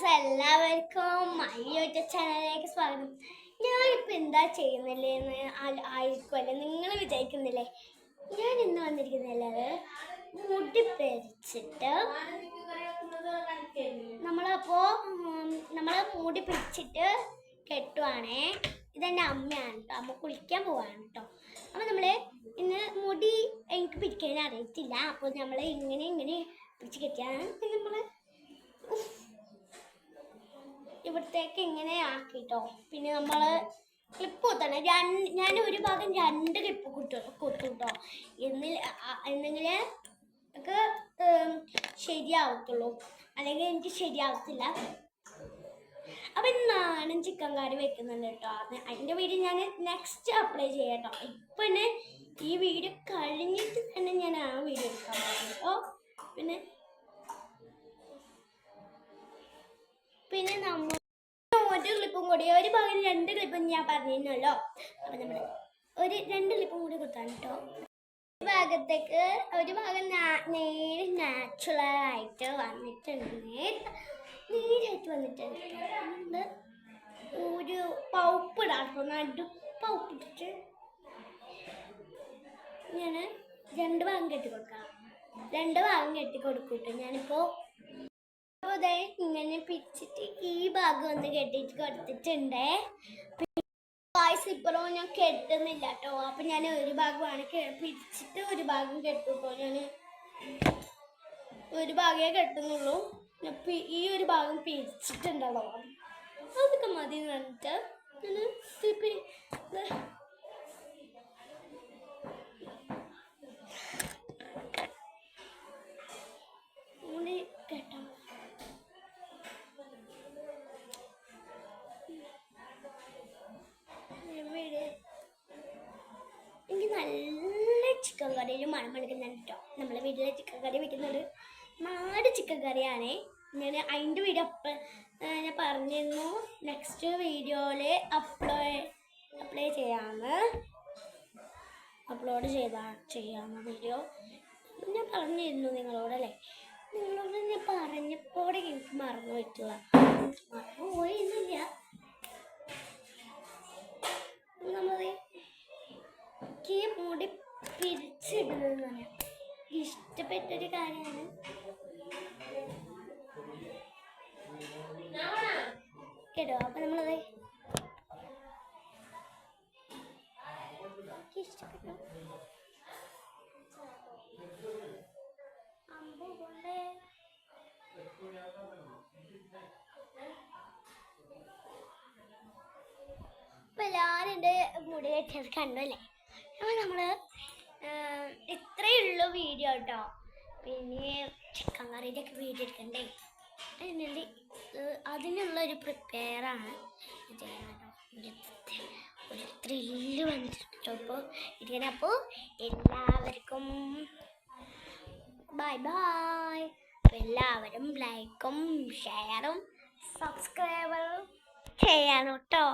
എല്ലാവർക്കും മൈയോറ്റ ചാനലിലേക്ക് സ്വാഗതം. ഞാനിപ്പോൾ എന്താ ചെയ്യുന്നില്ലേ എന്ന് ആയിരിക്കുമല്ലേ നിങ്ങൾ വിചാരിക്കുന്നില്ലേ? ഞാൻ ഇന്ന് വന്നിരിക്കുന്നില്ലേ മുടി പിരിച്ചിട്ട് നമ്മളെ മുടി പിരിച്ചിട്ട് കെട്ടുവാണേ. ഇതെൻ്റെ അമ്മയാണ് കേട്ടോ. അമ്മ കുളിക്കാൻ പോവാണ് കേട്ടോ. അപ്പോൾ നമ്മൾ ഇന്ന് മുടി എനിക്ക് പിരിക്കാൻ അറിയത്തില്ല. അപ്പോൾ നമ്മൾ ഇങ്ങനെ പിടിച്ച് കെട്ടിയാണ്. പിന്നെ നമ്മൾ ഇവിടത്തേക്ക് ഇങ്ങനെ ആക്കിട്ടോ. പിന്നെ നമ്മൾ ക്ലിപ്പ് കുത്തണം. ഞാൻ ഒരു ഭാഗം 2 ക്ലിപ്പ് കുത്തും കേട്ടോ. എന്നെങ്കിൽ ഒക്കെ ശരിയാവത്തുള്ളൂ, അല്ലെങ്കിൽ എനിക്ക് ശരിയാവത്തില്ല. അപ്പം നാടൻ ചിക്കൻ കറി വെക്കുന്നുണ്ട് കേട്ടോ. അതിൻ്റെ വീഡിയോ ഞാൻ നെക്സ്റ്റ് അപ്ലൈ ചെയ്യാം കേട്ടോ. ഇപ്പം തന്നെ ഈ വീഡിയോ കഴിഞ്ഞിട്ട് തന്നെ ഞാൻ ആ വീഡിയോ എടുക്കാൻ പോകും കേട്ടോ. പിന്നെ നമ്മൾ ഒരു ക്ലിപ്പും കൂടി, ഒരു ഭാഗം 2 ക്ലിപ്പും ഞാൻ പറഞ്ഞിരുന്നല്ലോ. അപ്പം നമ്മൾ ഒരു 2 ക്ലിപ്പും കൂടി കൊടുത്താണ് കേട്ടോ. ഭാഗത്തേക്ക് ഒരു ഭാഗം നേരെ നാച്ചുറലായിട്ട് വന്നിട്ടുണ്ട്, നേരായിട്ട് വന്നിട്ടുണ്ട്. ഒരു പൗപ്പിടാട്ടോ, പൗപ്പിട്ടിട്ട് ഞാൻ 2 ഭാഗം കെട്ടിക്കൊടുക്കാം. 2 ഭാഗം കെട്ടിക്കൊടുക്കൂട്ടോ ഞാനിപ്പോൾ. അപ്പോൾ ഇങ്ങനെ പിരിച്ചിട്ട് ഈ ഭാഗം ഒന്ന് കെട്ടിട്ട് കൊടുത്തിട്ടുണ്ട്. ഇപ്പോഴും ഞാൻ കെട്ടുന്നില്ല കേട്ടോ. അപ്പം ഞാൻ ഒരു ഭാഗമാണ് പിരിച്ചിട്ട് ഒരു ഭാഗം കെട്ടുട്ടോ. ഞാൻ ഒരു ഭാഗമേ കെട്ടുന്നുള്ളൂ. ഈ ഒരു ഭാഗം പിരിച്ചിട്ടുണ്ടല്ലോ, അതൊക്കെ മതി എന്ന് പറഞ്ഞിട്ട് കേട്ടോ. എനിക്ക് നല്ല ചിക്കൻ കറിയിൽ മണം എടുക്കുന്നുണ്ട് കേട്ടോ. നമ്മളെ വീട്ടിലെ ചിക്കൻ കറി വെക്കുന്നത് നാട് ചിക്കൻ കറിയാണേ. ഞാൻ അതിൻ്റെ വീഡിയോ ഞാൻ പറഞ്ഞിരുന്നു നെക്സ്റ്റ് വീഡിയോയിൽ അപ്ലോഡ് ചെയ്യാമെന്ന് വീഡിയോ ഞാൻ പറഞ്ഞിരുന്നു നിങ്ങളോടല്ലേ. നിങ്ങളോട് ഞാൻ പറഞ്ഞപ്പോൾ എനിക്ക് മറന്നു പറ്റുക, പോയില്ല. മുടി പിരിച്ചിടുന്നത് പറയാം ഇഷ്ടപ്പെട്ടൊരു കാര്യമാണ് കേട്ടോ. അപ്പൊ നമ്മളത് ഇഷ്ടപ്പെട്ടു. ഇപ്പൊ എല്ലാവരും എൻ്റെ മുടി കെട്ടിയത് കണ്ടല്ലേ. അപ്പോൾ നമ്മൾ ഇത്രയേ ഉള്ളൂ വീഡിയോ കേട്ടോ. പിന്നെ ചിക്കൻ കറിയുടെ ഒക്കെ വീഡിയോ എടുക്കണ്ടേ, അതിനുള്ളൊരു പ്രിപ്പയറാണ് ചെയ്യാൻ കേട്ടോ. ഒരു ത്രില്ല് വന്നിട്ടോ ഇപ്പോൾ ഇരിക്കാൻ. അപ്പോൾ എല്ലാവർക്കും ബൈ. എല്ലാവരും ലൈക്കും ഷെയറും സബ്സ്ക്രൈബറും ചെയ്യണം കേട്ടോ.